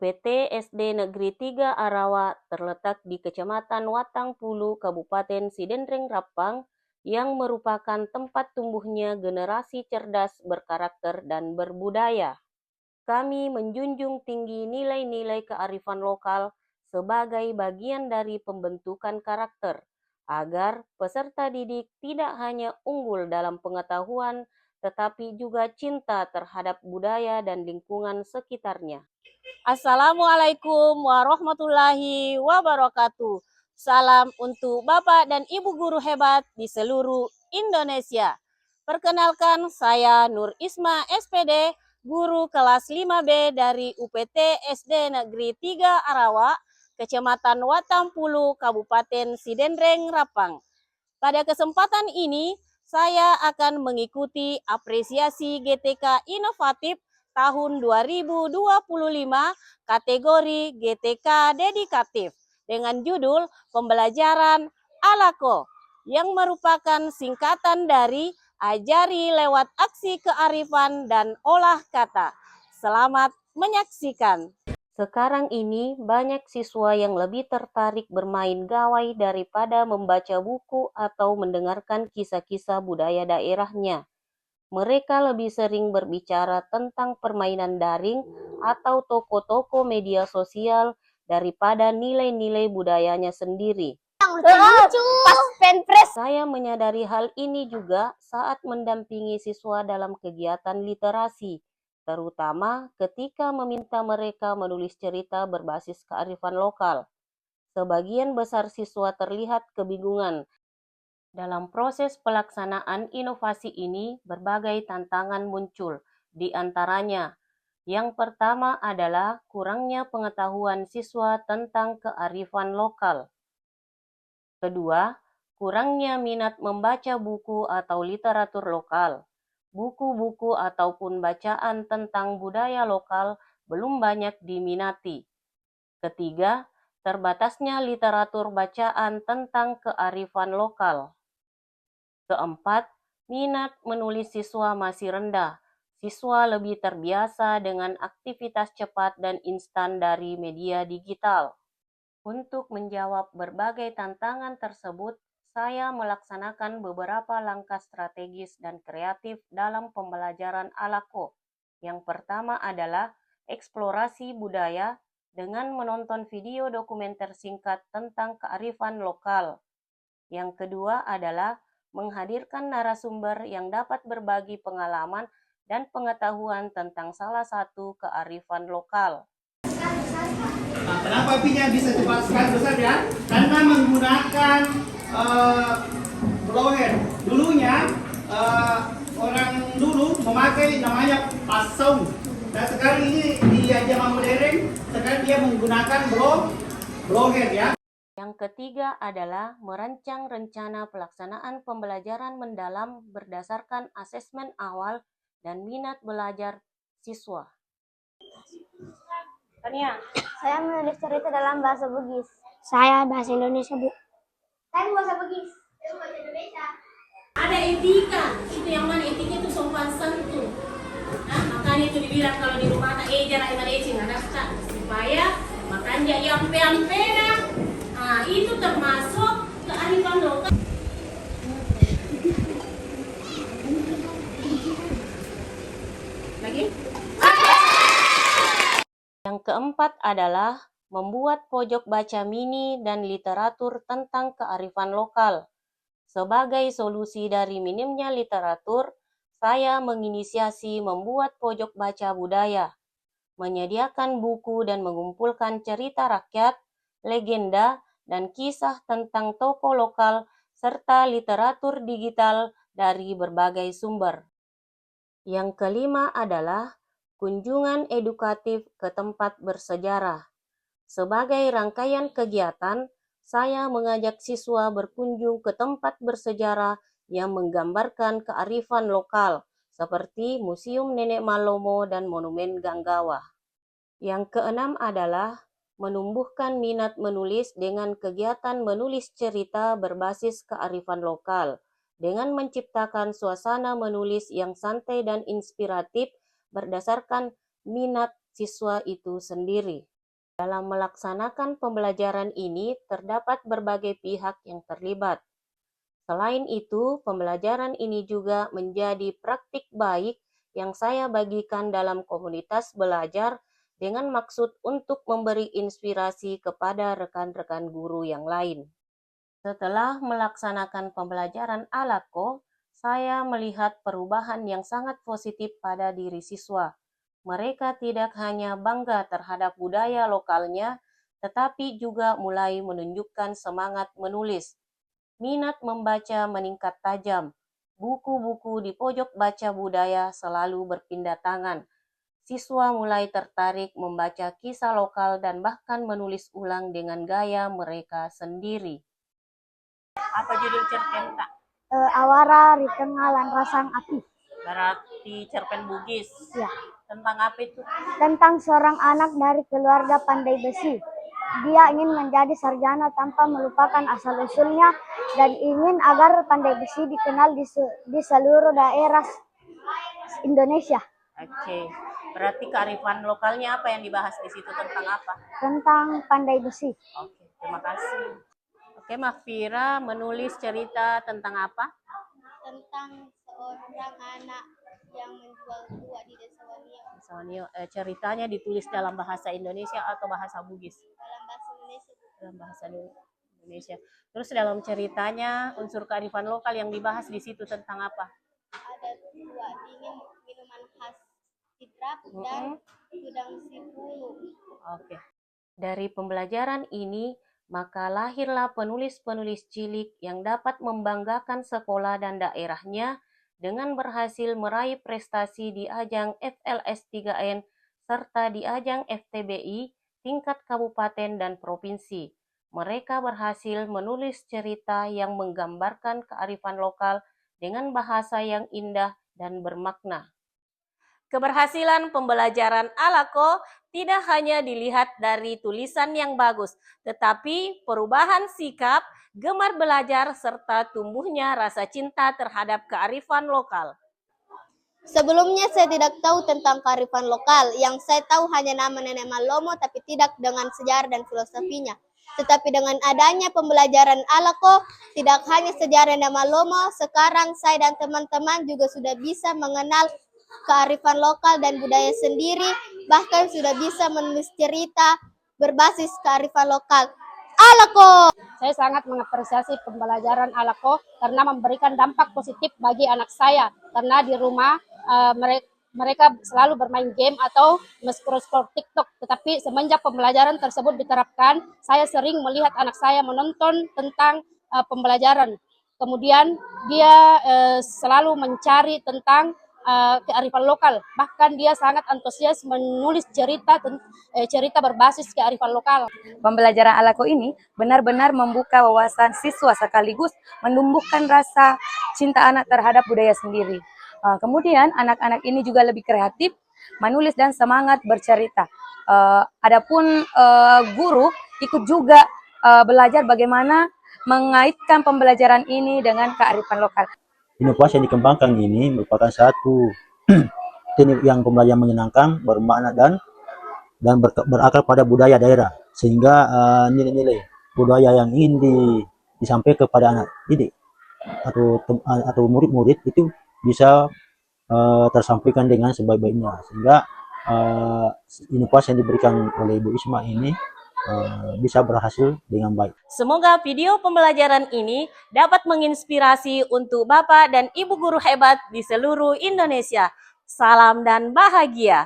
UPT SD Negeri 3 Arawa terletak di Kecamatan Watang Pulu, Kabupaten Sidendreng Rapang, yang merupakan tempat tumbuhnya generasi cerdas, berkarakter, dan berbudaya. Kami menjunjung tinggi nilai-nilai kearifan lokal sebagai bagian dari pembentukan karakter, agar peserta didik tidak hanya unggul dalam pengetahuan, tetapi juga cinta terhadap budaya dan lingkungan sekitarnya. Assalamualaikum warahmatullahi wabarakatuh. Salam untuk Bapak dan Ibu guru hebat di seluruh Indonesia. Perkenalkan, saya Nur Isma SPD, guru kelas 5B dari UPT SD Negeri 3 Arawa, Kecamatan Watampulu, Kabupaten Sidendreng Rapang. Pada kesempatan ini, saya akan mengikuti apresiasi GTK Inovatif tahun 2025 kategori GTK Dedikatif dengan judul Pembelajaran Alako, yang merupakan singkatan dari Ajari Lewat Aksi Kearifan dan Olah Kata. Selamat menyaksikan. Sekarang ini banyak siswa yang lebih tertarik bermain gawai daripada membaca buku atau mendengarkan kisah-kisah budaya daerahnya. Mereka lebih sering berbicara tentang permainan daring atau toko-toko media sosial daripada nilai-nilai budayanya sendiri. Saya menyadari hal ini juga saat mendampingi siswa dalam kegiatan literasi, terutama ketika meminta mereka menulis cerita berbasis kearifan lokal. Sebagian besar siswa terlihat kebingungan. Dalam proses pelaksanaan inovasi ini, berbagai tantangan muncul. Di antaranya, yang pertama adalah kurangnya pengetahuan siswa tentang kearifan lokal. Kedua, kurangnya minat membaca buku atau literatur lokal. Buku-buku ataupun bacaan tentang budaya lokal belum banyak diminati. Ketiga, terbatasnya literatur bacaan tentang kearifan lokal. Keempat, minat menulis siswa masih rendah. Siswa lebih terbiasa dengan aktivitas cepat dan instan dari media digital. Untuk menjawab berbagai tantangan tersebut, saya melaksanakan beberapa langkah strategis dan kreatif dalam pembelajaran Alako. Yang pertama adalah eksplorasi budaya dengan menonton video dokumenter singkat tentang kearifan lokal. Yang kedua adalah menghadirkan narasumber yang dapat berbagi pengalaman dan pengetahuan tentang salah satu kearifan lokal. Nah, kenapa apinya bisa cepat sekali besar ya? Karena menggunakan blower. Dulunya orang dulu memakai namanya pasong. Dan sekarang ini di zaman modern, sekarang dia menggunakan blower ya. Yang ketiga adalah merancang rencana pelaksanaan pembelajaran mendalam berdasarkan asesmen awal dan minat belajar siswa. Tania. Saya menulis cerita dalam bahasa Bugis. Saya bahasa Indonesia, Bu. Saya bahasa Bugis. Saya bahasa Indonesia. Ada etika, itu yang mana etika itu sopan santun. Nah, makanya itu dibilang kalau di rumah jarak iman ecing ada supaya makanya yang pena. Nah, itu termasuk kearifan lokal. Lagi? Yang keempat adalah membuat pojok baca mini dan literatur tentang kearifan lokal. Sebagai solusi dari minimnya literatur, saya menginisiasi membuat pojok baca budaya, menyediakan buku dan mengumpulkan cerita rakyat, legenda, dan kisah tentang tokoh lokal, serta literatur digital dari berbagai sumber. Yang kelima adalah kunjungan edukatif ke tempat bersejarah. Sebagai rangkaian kegiatan, saya mengajak siswa berkunjung ke tempat bersejarah yang menggambarkan kearifan lokal, seperti Museum Nenek Malomo dan Monumen Ganggawa. Yang keenam adalah menumbuhkan minat menulis dengan kegiatan menulis cerita berbasis kearifan lokal, dengan menciptakan suasana menulis yang santai dan inspiratif berdasarkan minat siswa itu sendiri. Dalam melaksanakan pembelajaran ini terdapat berbagai pihak yang terlibat. Selain itu, pembelajaran ini juga menjadi praktik baik yang saya bagikan dalam komunitas belajar dengan maksud untuk memberi inspirasi kepada rekan-rekan guru yang lain. Setelah melaksanakan pembelajaran ALAKO, saya melihat perubahan yang sangat positif pada diri siswa. Mereka tidak hanya bangga terhadap budaya lokalnya, tetapi juga mulai menunjukkan semangat menulis. Minat membaca meningkat tajam. Buku-buku di pojok baca budaya selalu berpindah tangan. Siswa mulai tertarik membaca kisah lokal dan bahkan menulis ulang dengan gaya mereka sendiri. Apa judul cerpen tak? Awara Ritengah Lan Rasang Api. Berarti cerpen Bugis. Ya. Tentang apa itu? Tentang seorang anak dari keluarga pandai besi. Dia ingin menjadi sarjana tanpa melupakan asal-usulnya dan ingin agar pandai besi dikenal di seluruh daerah Indonesia. Oke. Berarti kearifan lokalnya apa yang dibahas di situ, tentang apa? Tentang pandai besi. Oke, terima kasih. Oke, Mahfira menulis cerita tentang apa? Tentang seorang anak yang menjual tua di Desa Wanio. Ceritanya ditulis dalam bahasa Indonesia atau bahasa Bugis? Dalam bahasa Indonesia. Dalam bahasa Indonesia. Terus dalam ceritanya unsur kearifan lokal yang dibahas di situ tentang apa? Ada tua dingin, minuman khas Sidrap dan udang sipulu. Oke. Dari pembelajaran ini, maka lahirlah penulis-penulis cilik yang dapat membanggakan sekolah dan daerahnya dengan berhasil meraih prestasi di ajang FLS 3N serta di ajang FTBI tingkat kabupaten dan provinsi. Mereka berhasil menulis cerita yang menggambarkan kearifan lokal dengan bahasa yang indah dan bermakna. Keberhasilan pembelajaran ALAKO tidak hanya dilihat dari tulisan yang bagus, tetapi perubahan sikap, gemar belajar, serta tumbuhnya rasa cinta terhadap kearifan lokal. Sebelumnya saya tidak tahu tentang kearifan lokal. Yang saya tahu hanya nama Nenek Malomo, tapi tidak dengan sejarah dan filosofinya. Tetapi dengan adanya pembelajaran ALAKO, tidak hanya sejarah Nenek Malomo, sekarang saya dan teman-teman juga sudah bisa mengenal kearifan lokal dan budaya sendiri, bahkan sudah bisa menulis cerita berbasis kearifan lokal. ALAKO! Saya sangat mengapresiasi pembelajaran ALAKO karena memberikan dampak positif bagi anak saya. Karena di rumah mereka selalu bermain game atau scroll TikTok. Tetapi semenjak pembelajaran tersebut diterapkan, saya sering melihat anak saya menonton tentang pembelajaran. Kemudian dia selalu mencari tentang kearifan lokal. Bahkan dia sangat antusias menulis cerita berbasis kearifan lokal. Pembelajaran ALAKO ini benar-benar membuka wawasan siswa sekaligus menumbuhkan rasa cinta anak terhadap budaya sendiri. Kemudian anak-anak ini juga lebih kreatif, menulis dan semangat bercerita. Adapun guru ikut juga belajar bagaimana mengaitkan pembelajaran ini dengan kearifan lokal. Inovasi yang dikembangkan ini merupakan satu teknik yang pembelajaran menyenangkan, bermakna dan berakar pada budaya daerah, sehingga nilai-nilai budaya yang ingin disampaikan kepada anak didik atau murid-murid itu bisa tersampaikan dengan sebaik-baiknya, sehingga inovasi yang diberikan oleh Ibu Isma ini bisa berhasil dengan baik. Semoga video pembelajaran ini dapat menginspirasi untuk Bapak dan Ibu guru hebat di seluruh Indonesia. Salam dan bahagia.